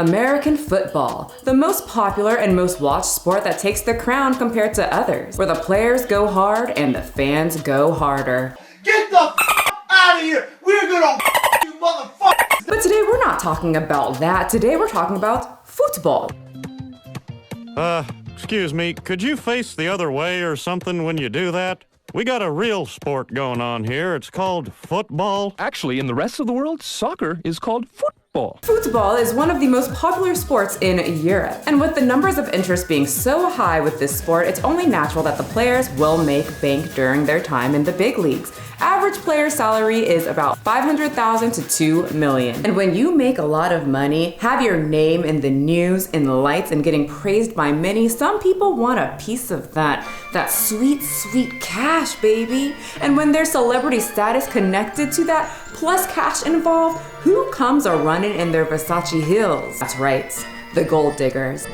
American football, the most popular and most watched sport that takes the crown compared to others, where the players go hard and the fans go harder. Get the out of here! We're gonna you motherfuckers! But today we're not talking about that. Today we're talking about football. Excuse me, could you face the other way or something when you do that? We got a real sport going on here. It's called football. Actually, in the rest of the world, soccer is called football. Football is one of the most popular sports in Europe. And with the numbers of interest being so high with this sport, it's only natural that the players will make bank during their time in the big leagues. Average player salary is about $500,000 to $2 million. And when you make a lot of money, have your name in the news, in the lights, and getting praised by many, some people want a piece of that sweet, sweet cash, baby. And when there's celebrity status connected to that, plus cash involved, who comes a running in their Versace heels? That's right, the gold diggers.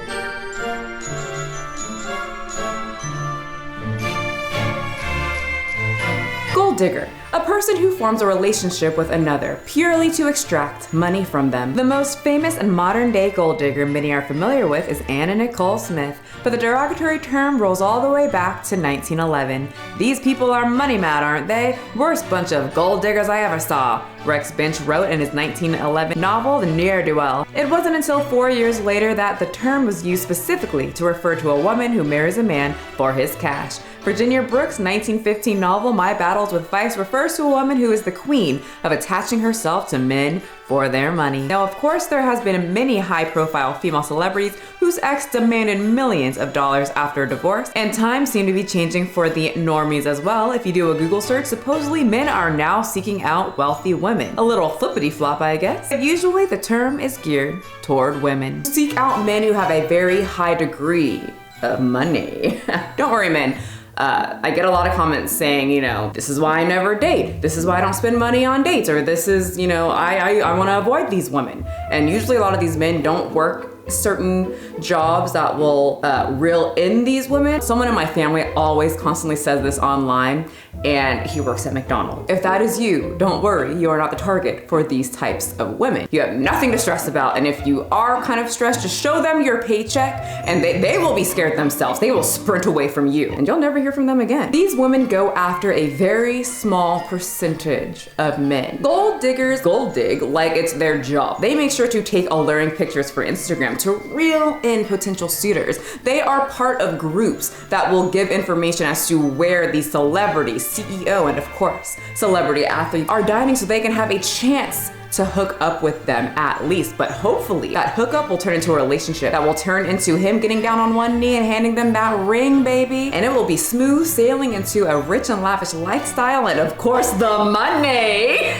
Gold digger, a person who forms a relationship with another purely to extract money from them. The most famous and modern day gold digger many are familiar with is Anna Nicole Smith, but the derogatory term rolls all the way back to 1911. These people are money mad, aren't they? Worst bunch of gold diggers I ever saw, Rex Bench wrote in his 1911 novel, The Ne'er-Do-Well. It wasn't until 4 years later that the term was used specifically to refer to a woman who marries a man for his cash. Virginia Brooks' 1915 novel, My Battles with Vice, refers to a woman who is the queen of attaching herself to men for their money. Now, of course, there has been many high-profile female celebrities whose ex demanded millions of dollars after a divorce, and times seem to be changing for the normies as well. If you do a Google search, supposedly men are now seeking out wealthy women. A little flippity-flop, I guess. But usually the term is geared toward women. Seek out men who have a very high degree of money. Don't worry, men. I get a lot of comments saying, this is why I never date. This is why I don't spend money on dates. Or this is, I want to avoid these women. And usually a lot of these men don't work certain jobs that will reel in these women. Someone in my family always constantly says this online, and he works at McDonald's. If that is you, don't worry, you are not the target for these types of women. You have nothing to stress about, and if you are kind of stressed, just show them your paycheck and they will be scared themselves. They will sprint away from you and you'll never hear from them again. These women go after a very small percentage of men. Gold diggers gold dig like it's their job. They make sure to take alluring pictures for Instagram to reel in potential suitors. They are part of groups that will give information as to where the celebrities, CEO, and of course, celebrity athletes are dining so they can have a chance to hook up with them at least. But hopefully that hookup will turn into a relationship that will turn into him getting down on one knee and handing them that ring, baby. And it will be smooth sailing into a rich and lavish lifestyle and of course the money.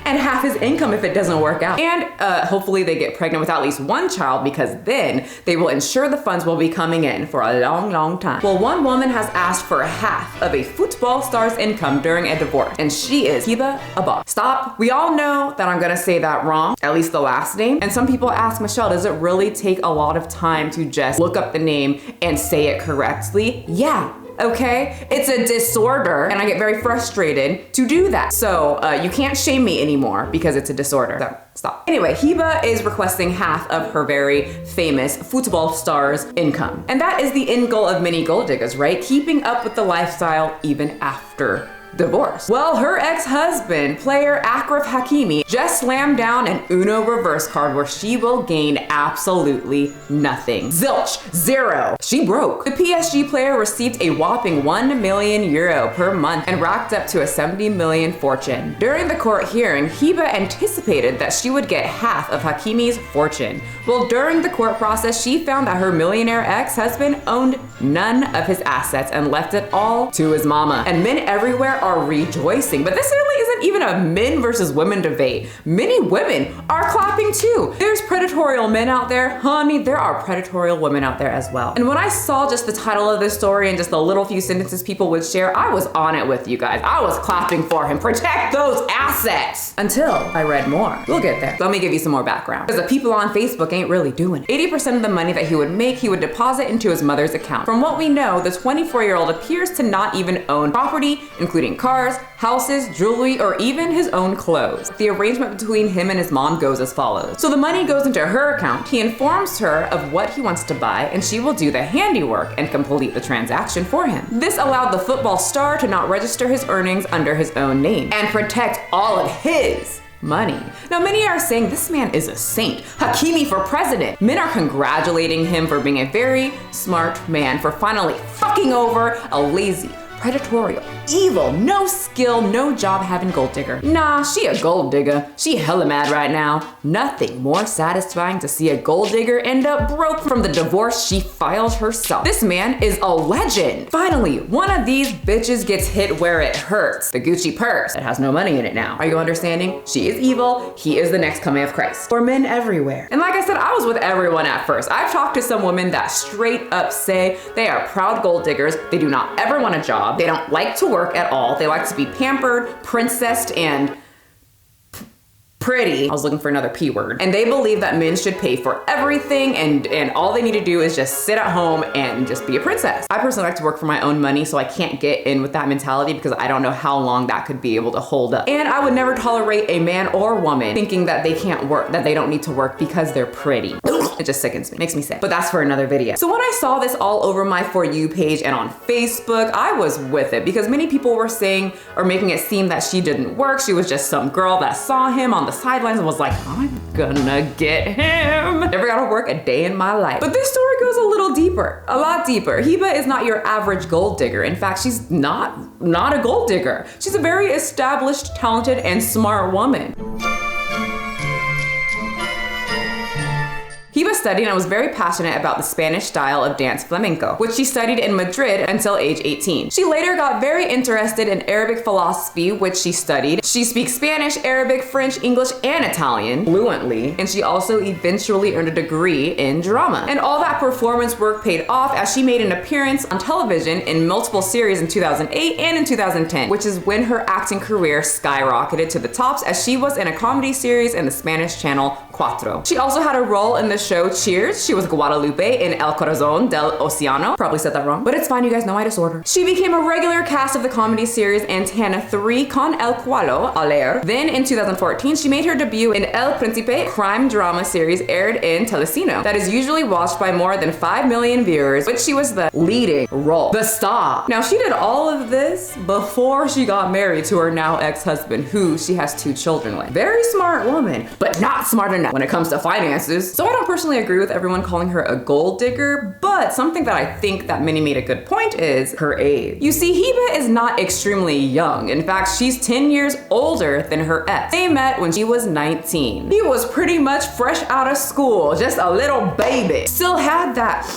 And half his income if it doesn't work out. And hopefully they get pregnant with at least one child, because then they will ensure the funds will be coming in for a long, long time. Well, one woman has asked for half of a football star's income during a divorce, and she is Hiba Abouk. Stop. We all know that I'm gonna say that wrong, at least the last name. And some people ask, Michelle, does it really take a lot of time to just look up the name and say it correctly? Yeah. Okay? It's a disorder, and I get very frustrated to do that. So you can't shame me anymore because it's a disorder. So stop. Anyway, Hiba is requesting half of her very famous football star's income. And that is the end goal of many gold diggers, right? Keeping up with the lifestyle even after divorce. Well, her ex-husband, player Achraf Hakimi, just slammed down an Uno reverse card where she will gain absolutely nothing. Zilch. Zero. She broke. The PSG player received a whopping €1 million per month and racked up to a 70 million fortune. During the court hearing, Hiba anticipated that she would get half of Hakimi's fortune. Well, during the court process, she found that her millionaire ex-husband owned none of his assets and left it all to his mama. And men everywhere are rejoicing. But this really isn't even a men versus women debate. Many women are clapping too. There's predatory men out there, honey, there are predatory women out there as well. And when I saw just the title of this story and just the little few sentences people would share, I was on it with you guys. I was clapping for him. Protect those assets. Until I read more. We'll get there. Let me give you some more background. Because the people on Facebook ain't really doing it. 80% of the money that he would make, he would deposit into his mother's account. From what we know, the 24-year-old appears to not even own property, including cars, houses, jewelry, or even his own clothes. The arrangement between him and his mom goes as follows. So the money goes into her account, he informs her of what he wants to buy, and she will do the handiwork and complete the transaction for him. This allowed the football star to not register his earnings under his own name and protect all of his money. Now, many are saying this man is a saint. Hakimi for president. Men are congratulating him for being a very smart man, for finally fucking over a lazy, predatory, evil, no skill, no job having gold digger. Nah, she a gold digger. She hella mad right now. Nothing more satisfying to see a gold digger end up broke from the divorce she filed herself. This man is a legend. Finally, one of these bitches gets hit where it hurts. The Gucci purse. It has no money in it now. Are you understanding? She is evil. He is the next coming of Christ. For men everywhere. And like I said, I was with everyone at first. I've talked to some women that straight up say they are proud gold diggers. They do not ever want a job. They don't like to work at all. They like to be pampered, princessed, and pretty. I was looking for another P word. And they believe that men should pay for everything and all they need to do is just sit at home and just be a princess. I personally like to work for my own money, so I can't get in with that mentality because I don't know how long that could be able to hold up. And I would never tolerate a man or woman thinking that they can't work, that they don't need to work because they're pretty. It just sickens me, makes me sick. But that's for another video. So when I saw this all over my For You page and on Facebook, I was with it because many people were saying or making it seem that she didn't work. She was just some girl that saw him on the sidelines and was like, I'm gonna get him. Never gotta work a day in my life. But this story goes a little deeper, a lot deeper. Hiba is not your average gold digger. In fact, she's not a gold digger. She's a very established, talented, and smart woman. Hiba studied and was very passionate about the Spanish style of dance flamenco, which she studied in Madrid until age 18. She later got very interested in Arabic philosophy, which she studied. She speaks Spanish, Arabic, French, English, and Italian fluently, and she also eventually earned a degree in drama. And all that performance work paid off as she made an appearance on television in multiple series in 2008 and in 2010, which is when her acting career skyrocketed to the tops as she was in a comedy series in the Spanish channel Cuatro. She also had a role in the show Cheers. She was Guadalupe in El Corazón del Océano. Probably said that wrong, but it's fine, you guys know my disorder. She became a regular cast of the comedy series Antena 3 con El Cualo Aler. Then in 2014, she made her debut in El Príncipe, crime drama series aired in Telecino that is usually watched by more than 5 million viewers, which she was the leading role, the star. Now, she did all of this before she got married to her now ex-husband, who she has 2 children with. Very smart woman, but not smart enough when it comes to finances. So I don't personally agree with everyone calling her a gold digger, but something that I think that many made a good point is her age. You see, Hiba is not extremely young. In fact, she's 10 years older than her ex. They met when she was 19. He was pretty much fresh out of school, just a little baby. Still had that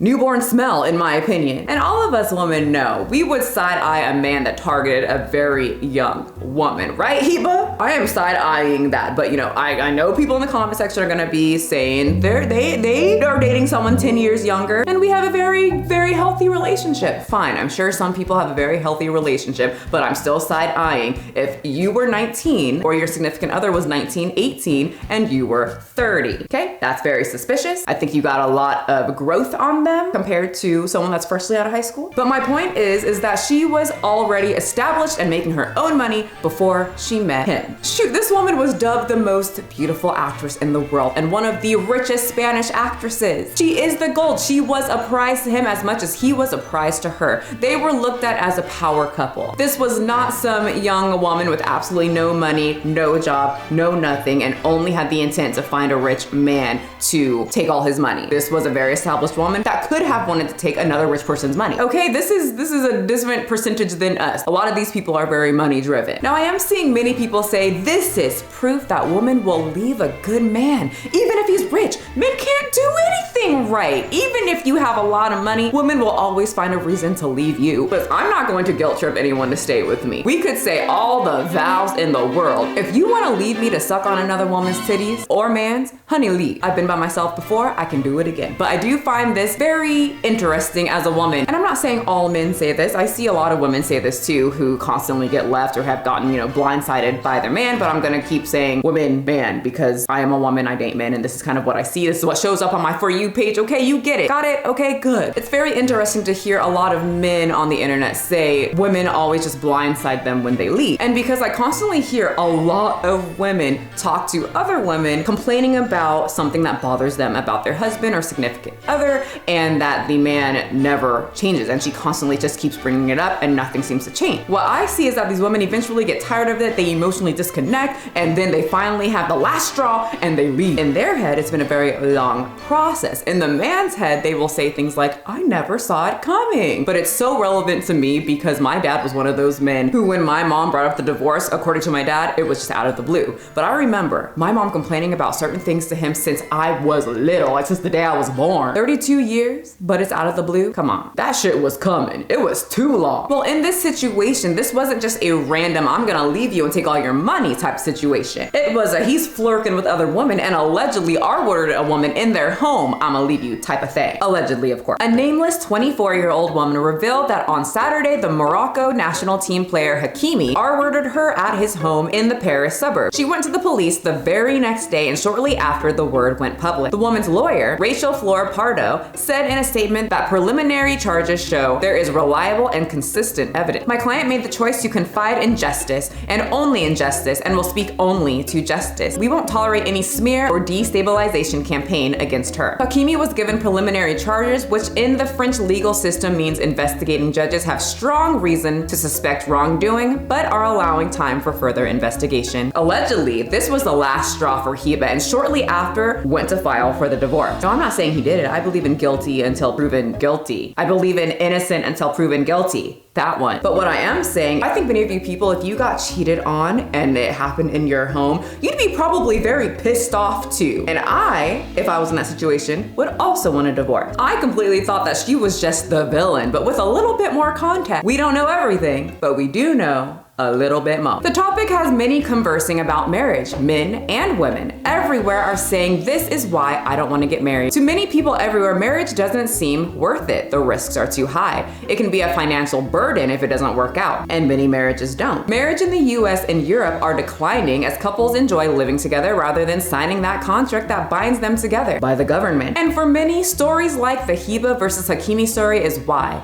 newborn smell, in my opinion. And all of us women know we would side-eye a man that targeted a very young woman, right, Hiba? I am side-eyeing that, but you know, I know people in the comment section are gonna be saying they are dating someone 10 years younger, and we have a very, very healthy relationship. Fine, I'm sure some people have a very healthy relationship, but I'm still side-eyeing if you were 19 or your significant other was 19, 18, and you were 30, okay? That's very suspicious. I think you got a lot of growth on them compared to someone that's freshly out of high school. But my point is that she was already established and making her own money before she met him. Shoot, this woman was dubbed the most beautiful actress in the world and one of the richest Spanish actresses. She is the gold. She was a prize to him as much as he was a prize to her. They were looked at as a power couple. This was not some young woman with absolutely no money, no job, no nothing, and only had the intent to find a rich man to take all his money. This was a very established woman that that could have wanted to take another rich person's money. Okay, this is a different percentage than us. A lot of these people are very money driven. Now I am seeing many people say this is proof that women will leave a good man, even if he's rich. Men can't do anything right. Even if you have a lot of money, women will always find a reason to leave you. But I'm not going to guilt trip anyone to stay with me. We could say all the vows in the world. If you want to leave me to suck on another woman's titties or man's, honey, leave. I've been by myself before, I can do it again. But I do find this very interesting as a woman. And I'm not saying all men say this. I see a lot of women say this too, who constantly get left or have gotten, blindsided by their man. But I'm gonna keep saying women, man, because I am a woman, I date men, and this is kind of what I see. This is what shows up on my For You page. Okay, you get it. Got it? Okay, good. It's very interesting to hear a lot of men on the internet say women always just blindside them when they leave. And because I constantly hear a lot of women talk to other women complaining about something that bothers them about their husband or significant other, and that the man never changes, and she constantly just keeps bringing it up and nothing seems to change. What I see is that these women eventually get tired of it, they emotionally disconnect, and then they finally have the last straw and they leave. In their head, it's been a very long process. In the man's head, they will say things like, I never saw it coming. But it's so relevant to me because my dad was one of those men who, when my mom brought up the divorce, according to my dad, it was just out of the blue. But I remember my mom complaining about certain things to him since I was little, like since the day I was born. 32 years, but it's out of the blue? Come on, that shit was coming. It was too long. Well, in this situation, this wasn't just a random, I'm gonna leave you and take all your money type situation. It was a he's flirting with other women and allegedly R-worded a woman in their home, I'ma leave you type of thing. Allegedly, of course. A nameless 24-year-old woman revealed that on Saturday, the Morocco national team player Hakimi R-worded her at his home in the Paris suburb. She went to the police the very next day and shortly after the word went public. The woman's lawyer, Rachel Prodough, said in a statement that preliminary charges show there is reliable and consistent evidence. My client made the choice to confide in justice and only in justice and will speak only to justice. We won't tolerate any smear or destabilization campaign against her. Hakimi was given preliminary charges, which in the French legal system means investigating judges have strong reason to suspect wrongdoing, but are allowing time for further investigation. Allegedly, this was the last straw for Hiba, and shortly after went to file for the divorce. No, I'm not saying he did it. I believe in guilty until proven guilty. I believe in innocent until proven guilty. That one. But what I am saying, I think many of you people, if you got cheated on and it happened in your home, you'd be probably very pissed off too. And I, if I was in that situation, would also want a divorce. I completely thought that she was just the villain, but with a little bit more context. We don't know everything, but we do know a little bit more. The topic has many conversing about marriage. Men and women everywhere are saying this is why I don't want to get married. To many people everywhere, marriage doesn't seem worth it. The risks are too high. It can be a financial burden if it doesn't work out, and many marriages don't. Marriage in the US and Europe are declining as couples enjoy living together rather than signing that contract that binds them together by the government. And for many, stories like the Hiba versus Hakimi story is why.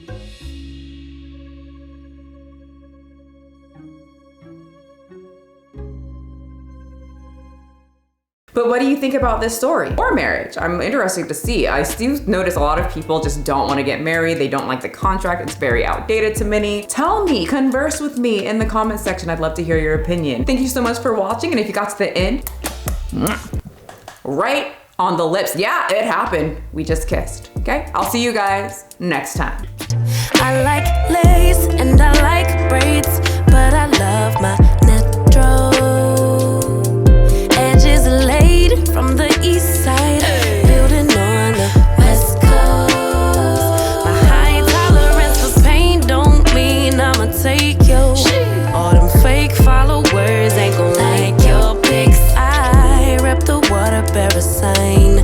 But what do you think about this story or marriage? I'm interested to see. I still notice a lot of people just don't want to get married. They don't like the contract. It's very outdated to many. Tell me, converse with me in the comment section. I'd love to hear your opinion. Thank you so much for watching. And if you got to the end, right on the lips. Yeah, it happened. We just kissed. Okay, I'll see you guys next time. I like lace and I like braids, but I love my natural. Edges laid from the east side, building on the west coast. My high tolerance for pain don't mean I'ma take you. All them fake followers ain't gon' like your pics. I rep the water bearer sign.